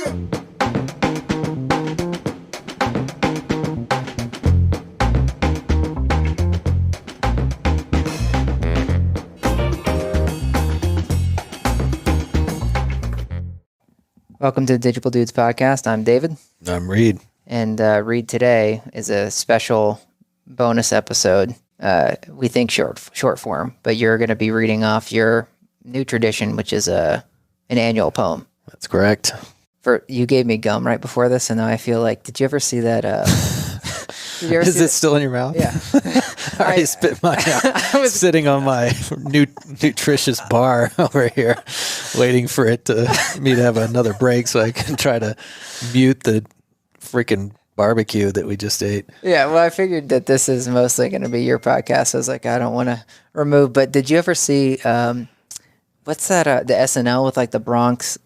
Welcome to the Digible Dudes podcast. I'm David. I'm Reid. And Reid today is a special bonus episode. We think short form, but you're going to be reading off your new tradition, which is an annual poem. That's correct. You gave me gum right before this, and now I feel like, did you ever see that? Is it still in your mouth? Yeah. I already spit mine out. I was sitting on my nutritious bar over here, waiting for me to have another break so I can try to mute the freaking barbecue that we just ate. Yeah, well, I figured that this is mostly going to be your podcast. I was like, I don't want to remove. But did you ever see what's that? The SNL with like the Bronx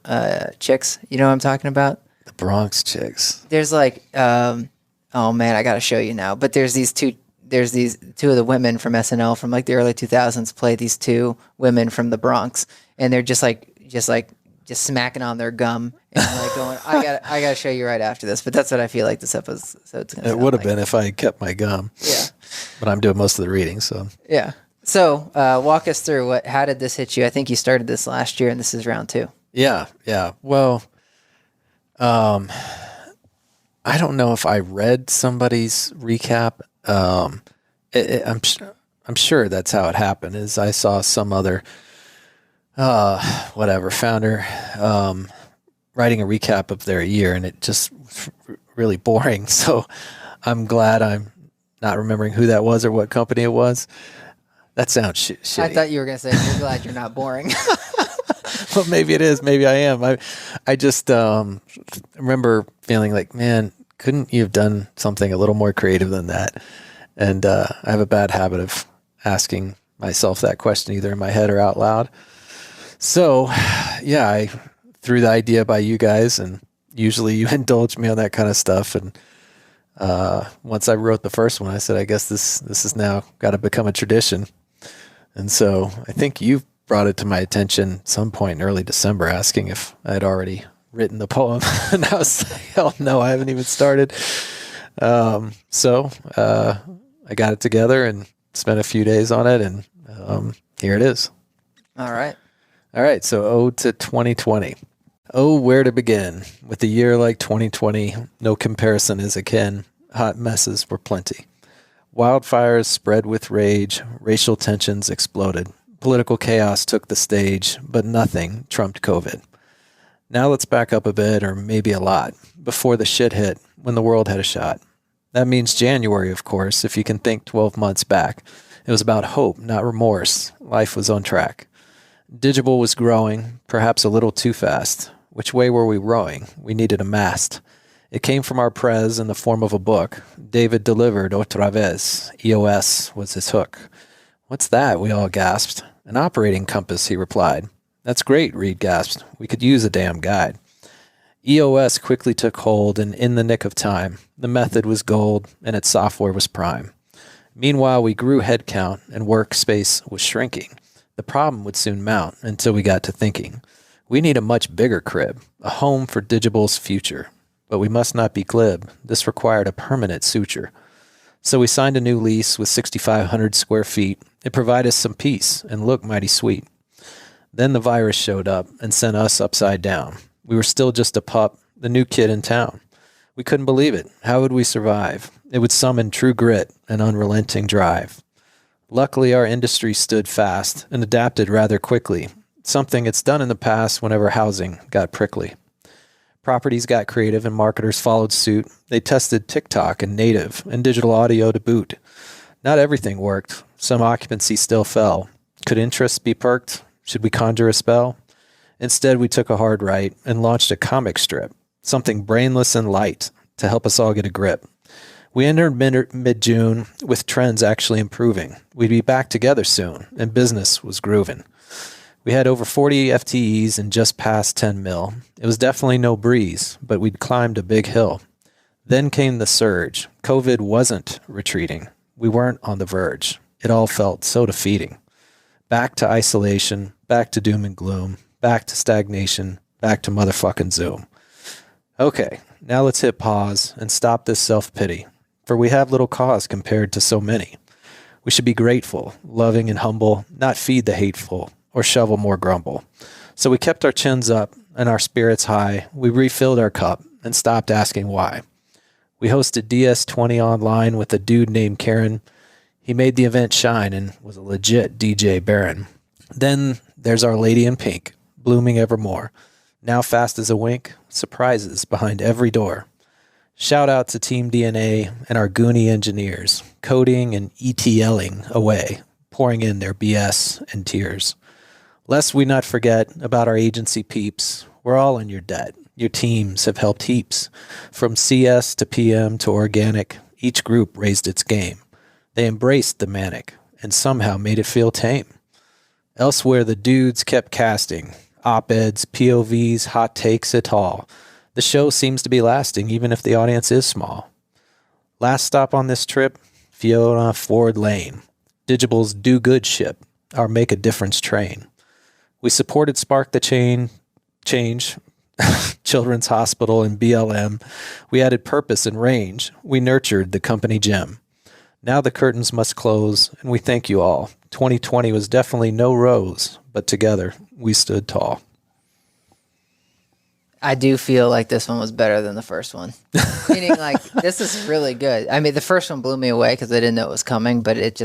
chicks. You know what I'm talking about? The Bronx chicks. There's like, oh man, I got to show you now. But there's these two of the women from SNL from like the early 2000s play these two women from the Bronx, and they're just smacking on their gum and like going, I gotta show you right after this. But that's what I feel like this episode's gonna. It would have been if I had kept my gum. Yeah, but I'm doing most of the reading, so yeah. So walk us through how did this hit you? I think you started this last year, and this is round 2. Yeah. Well, I don't know if I read somebody's recap. I'm sure that's how it happened. Is I saw some other founder writing a recap of their year, and it just really boring. So I'm glad I'm not remembering who that was or what company it was. That sounds shitty. I thought you were gonna say you're glad you're not boring. Well, maybe it is. Maybe I am. I just remember feeling like, man, couldn't you have done something a little more creative than that? And I have a bad habit of asking myself that question either in my head or out loud. So, yeah, I threw the idea by you guys, and usually you indulge me on that kind of stuff. And once I wrote the first one, I said, I guess this is now got to become a tradition. And so I think you brought it to my attention at some point in early December, asking if I had already written the poem. And I was like, hell no, I haven't even started. So I got it together and spent a few days on it, and here it is. All right. So ode to 2020. Oh, where to begin? With a year like 2020, no comparison is akin. Hot messes were plenty. Wildfires spread with rage. Racial tensions exploded. Political chaos took the stage, but nothing trumped COVID. Now let's back up a bit, or maybe a lot, before the shit hit, when the world had a shot. That means January, of course, if you can think 12 months back. It was about hope, not remorse. Life was on track. Digible was growing, perhaps a little too fast. Which way were we rowing? We needed a mast. It came from our prez in the form of a book. David delivered otra vez. EOS was his hook. What's that? We all gasped. An operating compass, he replied. That's great, Reid gasped. We could use a damn guide. EOS quickly took hold, and in the nick of time, the method was gold, and its software was prime. Meanwhile, we grew headcount, and workspace was shrinking. The problem would soon mount until we got to thinking. We need a much bigger crib, a home for Digible's future. But we must not be glib. This required a permanent suture. So we signed a new lease with 6,500 square feet. It provided us some peace and looked mighty sweet. Then the virus showed up and sent us upside down. We were still just a pup, the new kid in town. We couldn't believe it. How would we survive? It would summon true grit and unrelenting drive. Luckily, our industry stood fast and adapted rather quickly, something it's done in the past whenever housing got prickly. Properties got creative and marketers followed suit. They tested TikTok and native and digital audio to boot. Not everything worked. Some occupancy still fell. Could interest be perked? Should we conjure a spell? Instead, we took a hard right and launched a comic strip, something brainless and light to help us all get a grip. We entered mid-June with trends actually improving. We'd be back together soon, and business was grooving. We had over 40 FTEs and just past 10 mil. It was definitely no breeze, but we'd climbed a big hill. Then came the surge. COVID wasn't retreating. We weren't on the verge. It all felt so defeating. Back to isolation, back to doom and gloom, back to stagnation, back to motherfucking Zoom. Okay, now let's hit pause and stop this self-pity, for we have little cause compared to so many. We should be grateful, loving and humble, not feed the hateful, or shovel more grumble. So we kept our chins up and our spirits high. We refilled our cup and stopped asking why. We hosted DS20 online with a dude named Karen. He made the event shine and was a legit DJ Baron. Then there's Our Lady in Pink, blooming evermore. Now fast as a wink, surprises behind every door. Shout out to Team DNA and our Goonie engineers, coding and ETLing away, pouring in their BS and tears. Lest we not forget about our agency peeps, we're all in your debt. Your teams have helped heaps. From CS to PM to organic, each group raised its game. They embraced the manic and somehow made it feel tame. Elsewhere, the dudes kept casting op-eds, POVs, hot takes, et al. The show seems to be lasting even if the audience is small. Last stop on this trip, Fiona Ford Lane, Digible's Do Good ship, our Make a Difference train. We supported Spark the Change, Children's Hospital, and BLM. We added purpose and range. We nurtured the company gem. Now the curtains must close, and we thank you all. 2020 was definitely no rose, but together we stood tall. I do feel like this one was better than the first one. Meaning, like, this is really good. I mean, the first one blew me away because I didn't know it was coming, but it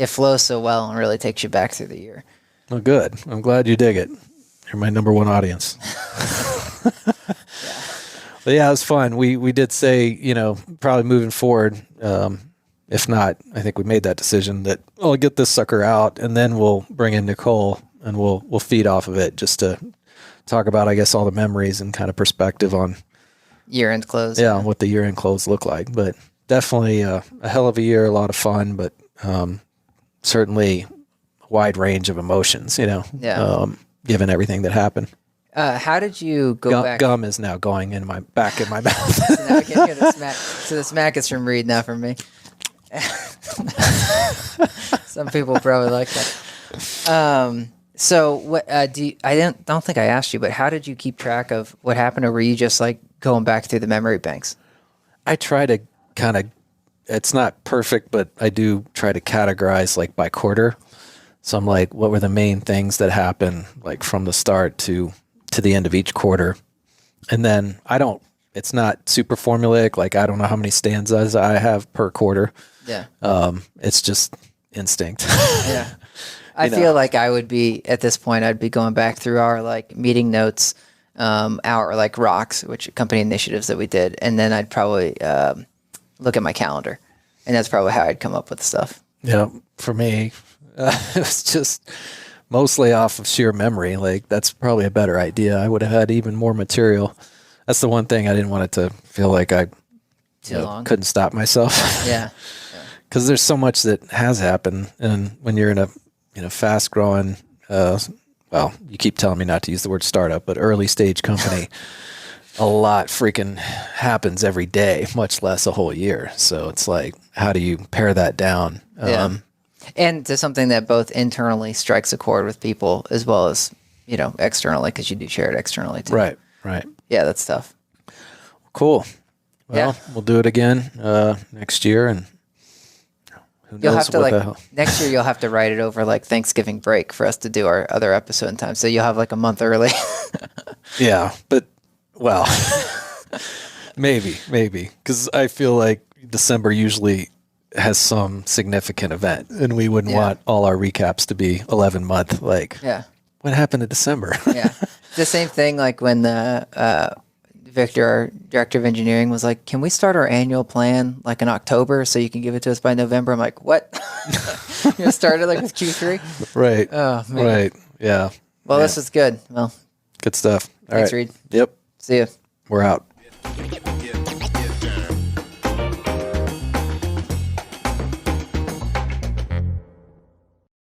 flows so well and really takes you back through the year. Well, good. I'm glad you dig it. You're my number one audience. Yeah. But yeah, it was fun. We did say, probably moving forward, if not, I think we made that decision that I'll get this sucker out and then we'll bring in Nicole and we'll feed off of it just to talk about, I guess, all the memories and kind of perspective on year-end close. Yeah, what the year-end close look like. But definitely a hell of a year, a lot of fun, but certainly a wide range of emotions, given everything that happened. How did you go back? Gum is now going back in my mouth. So now I can hear the smack. So the smack is from Reid, not from me. Some people probably like that. So what I don't think I asked you, but how did you keep track of what happened, or were you just like going back through the memory banks? I try to kind of, it's not perfect, but I do try to categorize like by quarter. So I'm like, what were the main things that happened like from the start to the end of each quarter? And then it's not super formulaic. Like, I don't know how many stanzas I have per quarter. Yeah. It's just instinct. Yeah. I feel like I would be, at this point, I'd be going back through our like meeting notes, our like rocks, which company initiatives that we did. And then I'd probably look at my calendar, and that's probably how I'd come up with stuff. Yeah. For me, it was just mostly off of sheer memory. Like, that's probably a better idea. I would have had even more material. That's the one thing I didn't want it to feel like I couldn't stop myself. Yeah. Because there's so much that has happened. And when you're in a fast growing, you keep telling me not to use the word startup, but early stage company, a lot freaking happens every day, much less a whole year. So it's like, how do you pare that down? And to something that both internally strikes a chord with people as well as, externally, because you do share it externally too. Right. Yeah, that's tough. Cool. Well, we'll do it again next year, and who knows you'll have to what the hell. Next year you'll have to write it over like Thanksgiving break for us to do our other episode in time. So you'll have like a month early. Yeah, but maybe because I feel like December usually has some significant event, and we wouldn't want all our recaps to be 11-month. Like, what happened in December? Yeah, the same thing. Like when Victor, our director of engineering, was like, "Can we start our annual plan like in October so you can give it to us by November?" I'm like, "What?" Started like with Q3. Right. Oh man. Right. Yeah. Well, this is good. Well, good stuff. All thanks, right. Reid. Yep. See ya. We're out.